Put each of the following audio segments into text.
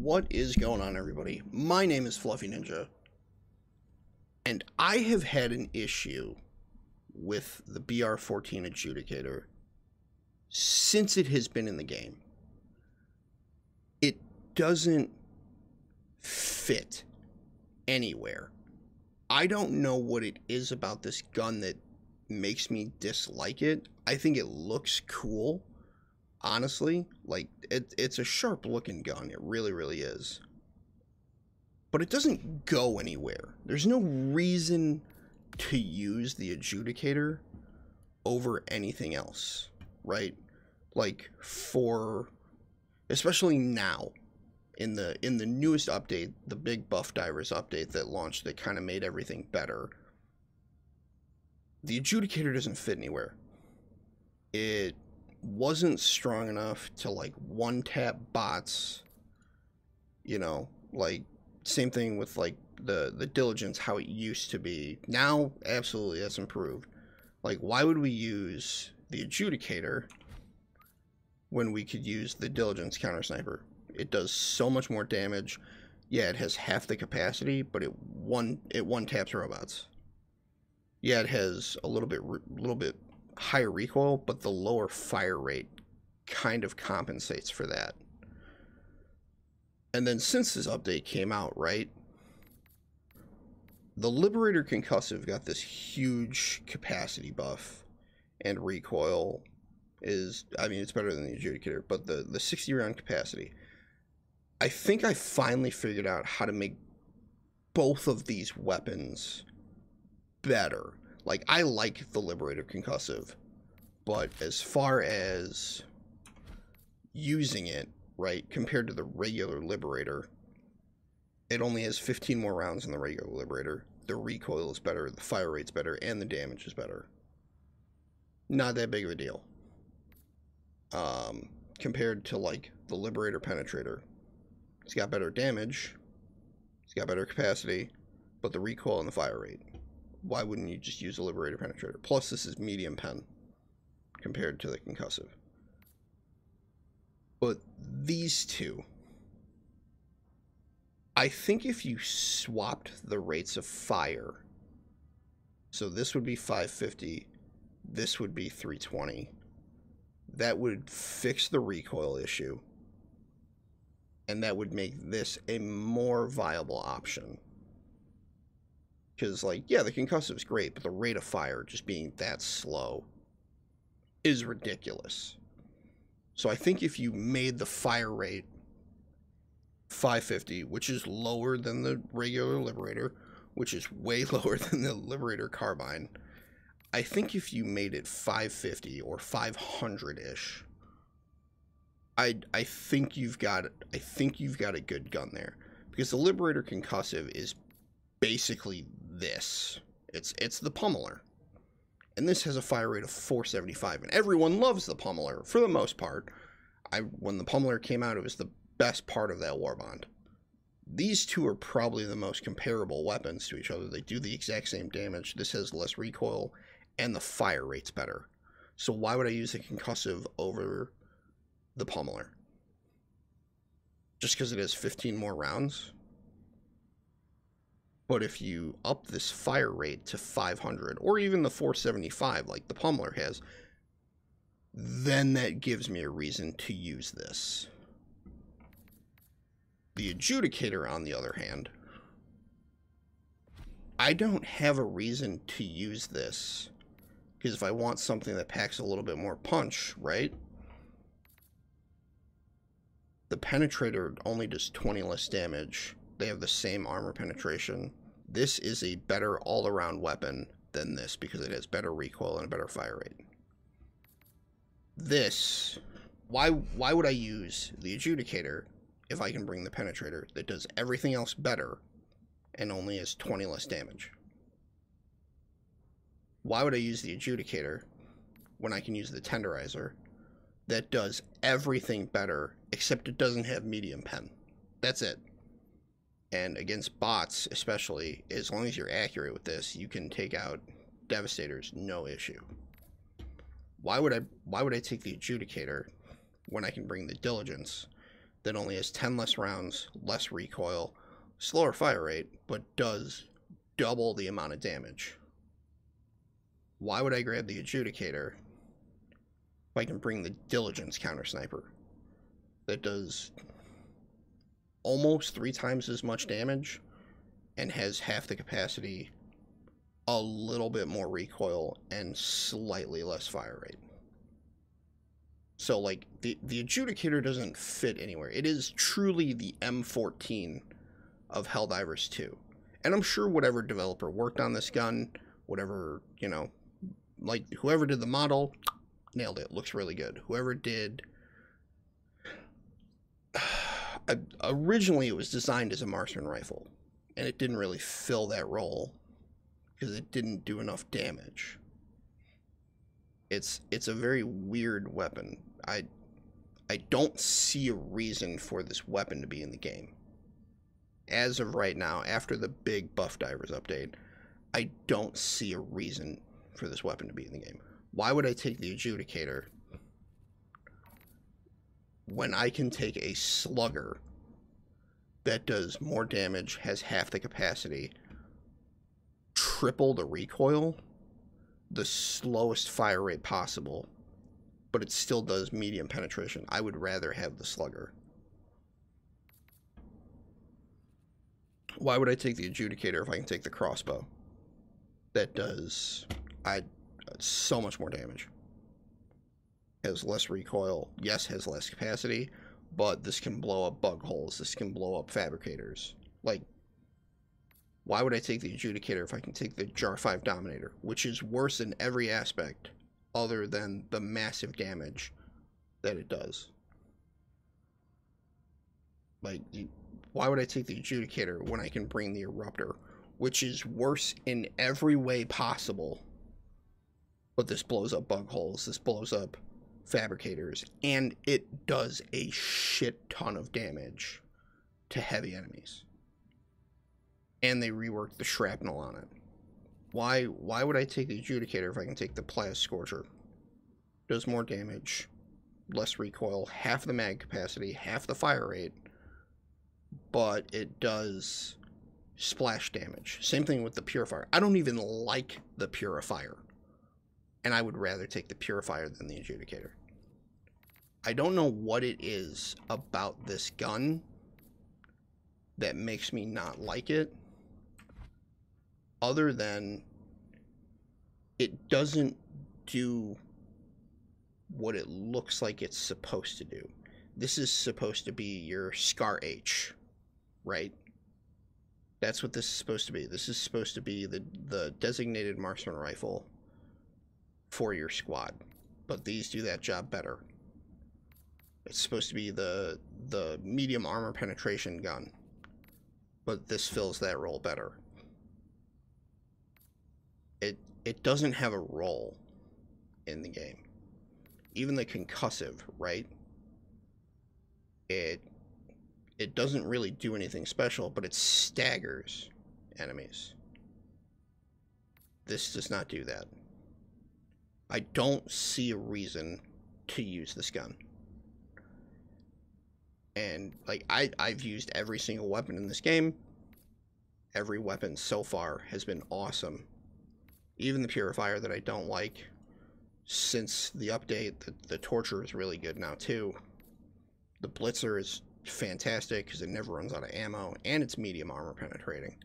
What is going on, everybody? My name is Fluffy Ninja, and I have had an issue with the BR-14 Adjudicator since it has been in the game. It doesn't fit anywhere. I don't know what it is about this gun that makes me dislike it. I think it looks cool. Honestly, like, it's a sharp looking gun. It really is. But it doesn't go anywhere. There's no reason to use the Adjudicator over anything else, right? Like, especially now, in the newest update, the big Buff Divers update that launched that kind of made everything better, the Adjudicator doesn't fit anywhere. It wasn't strong enough to, like, one-tap bots, you know, like, same thing with, like, the Diligence, how it used to be. Now, absolutely, that's improved. Like, why would we use the Adjudicator when we could use the Diligence counter sniper? It does so much more damage. Yeah, it has half the capacity, but it one-taps robots. Yeah, it has a little bit higher recoil, but the lower fire rate kind of compensates for that. And then since this update came out, right, the Liberator Concussive got this huge capacity buff, and recoil is, I mean, it's better than the Adjudicator, but the 60 round capacity, I think I finally figured out how to make both of these weapons better. Like, I like the Liberator Concussive, but as far as using it, right, compared to the regular Liberator, it only has 15 more rounds than the regular Liberator. The recoil is better, the fire rate's better, and the damage is better. Not that big of a deal. Compared to, like, the Liberator Penetrator. It's got better damage, it's got better capacity, but the recoil and the fire rate. Why wouldn't you just use a Liberator Penetrator? Plus, this is medium pen compared to the Concussive. But these two, I think if you swapped the rates of fire, so this would be 550, this would be 320, that would fix the recoil issue, and that would make this a more viable option. Because, like, yeah, the Concussive is great, but the rate of fire just being that slow is ridiculous. So I think if you made the fire rate 550, which is lower than the regular Liberator, which is way lower than the Liberator Carbine, I think if you made it 550 or 500-ish, I think you've got a good gun there. Because the Liberator Concussive is basically this. It's the pummeler. And this has a fire rate of 475, and everyone loves the pummeler for the most part. When the pummeler came out, it was the best part of that warbond. These two are probably the most comparable weapons to each other. They do the exact same damage. This has less recoil, and the fire rate's better. So why would I use the Concussive over the pummeler? Just because it has 15 more rounds? But if you up this fire rate to 500, or even the 475 like the pummeler has, then that gives me a reason to use this. The Adjudicator, on the other hand, I don't have a reason to use this, because if I want something that packs a little bit more punch, right? The Penetrator only does 20 less damage. They have the same armor penetration. This is a better all-around weapon than this because it has better recoil and a better fire rate. This, why would I use the Adjudicator if I can bring the Penetrator that does everything else better and only has 20 less damage? Why would I use the Adjudicator when I can use the Tenderizer that does everything better except it doesn't have medium pen? That's it. And against bots, especially, as long as you're accurate with this, you can take out Devastators, no issue. Why would I take the Adjudicator when I can bring the Diligence that only has 10 less rounds, less recoil, slower fire rate, but does double the amount of damage. Why would I grab the Adjudicator if I can bring the Diligence counter sniper that does almost 3 times as much damage and has half the capacity, a little bit more recoil, and slightly less fire rate? So, like, the Adjudicator doesn't fit anywhere. It is truly the M14 of Helldivers 2. And I'm sure whatever developer worked on this gun, whatever, you know, like, whoever did the model, nailed it. Looks really good. Whoever did... originally, it was designed as a marksman rifle, and it didn't really fill that role because it didn't do enough damage. It's a very weird weapon. I don't see a reason for this weapon to be in the game. As of right now, after the big Buff Divers update, I don't see a reason for this weapon to be in the game. Why would I take the Adjudicator when I can take a Slugger that does more damage, has half the capacity, triple the recoil, the slowest fire rate possible, but it still does medium penetration? I would rather have the Slugger. Why would I take the Adjudicator if I can take the crossbow that does so much more damage? Has less recoil, yes, has less capacity, but this can blow up bug holes, this can blow up fabricators. Like, why would I take the Adjudicator if I can take the Jar 5 Dominator, which is worse in every aspect other than the massive damage that it does? Like, why would I take the Adjudicator when I can bring the Eruptor, which is worse in every way possible, but this blows up bug holes, this blows up fabricators, and it does a shit ton of damage to heavy enemies? And they reworked the shrapnel on it. Why would I take the Adjudicator if I can take the Plas Scorcher? Does more damage, less recoil, half the mag capacity, half the fire rate, but it does splash damage. Same thing with the Purifier. I don't even like the Purifier, and I would rather take the Purifier than the Adjudicator. I don't know what it is about this gun that makes me not like it, other than it doesn't do what it looks like it's supposed to do. This is supposed to be your Scar H, right? That's what this is supposed to be. This is supposed to be the designated marksman rifle for your squad, but these do that job better. It's supposed to be the medium armor penetration gun, but this fills that role better. It doesn't have a role in the game. Even the concussive, right? It doesn't really do anything special, but it staggers enemies. This does not do that. I don't see a reason to use this gun. And, like, I've used every single weapon in this game. Every weapon so far has been awesome. Even the Purifier that I don't like. Since the update, the Torture is really good now, too. The Blitzer is fantastic because it never runs out of ammo, and it's medium armor penetrating.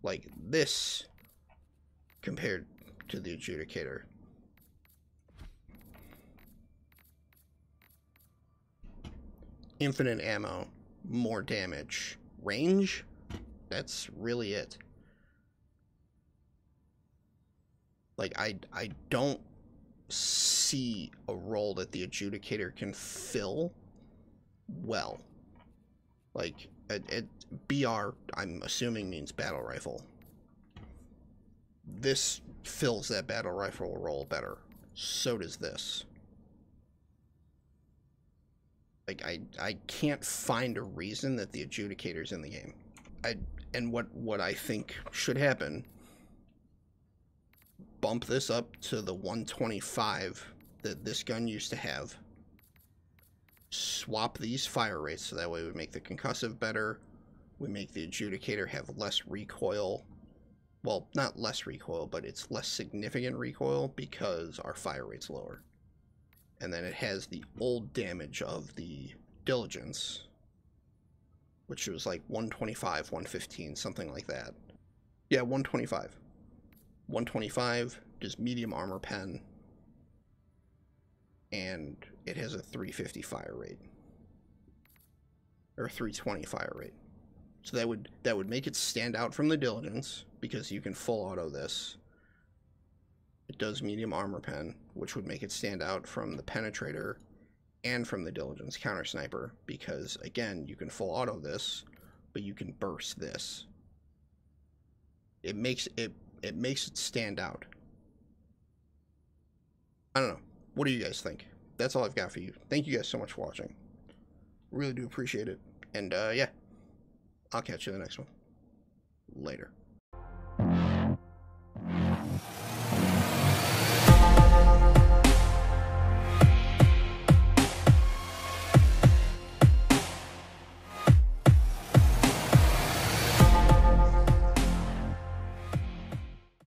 Like, this, compared to the Adjudicator, infinite ammo, more damage, range, that's really it. Like, I don't see a role that the Adjudicator can fill well. Like, BR, I'm assuming, means battle rifle. This fills that battle rifle role better. So does this. Like, I can't find a reason that the Adjudicator's in the game. And what I think should happen, bump this up to the 125 that this gun used to have. swap these fire rates, so that way we make the concussive better. We make the Adjudicator have less recoil. Well, not less recoil, but it's less significant recoil because our fire rate's lower. And then it has the old damage of the Diligence, which was like 125, 115, something like that. Yeah, 125. 125 does medium armor pen, and it has a 350 fire rate. Or 320 fire rate. So that would make it stand out from the Diligence, because you can full auto this. It does medium armor pen, which would make it stand out from the Penetrator and from the Diligence counter sniper, because again, you can full auto this, but you can burst this. It makes it stand out. I don't know. What do you guys think? That's all I've got for you. Thank you guys so much for watching. Really do appreciate it. And yeah, I'll catch you in the next one. Later.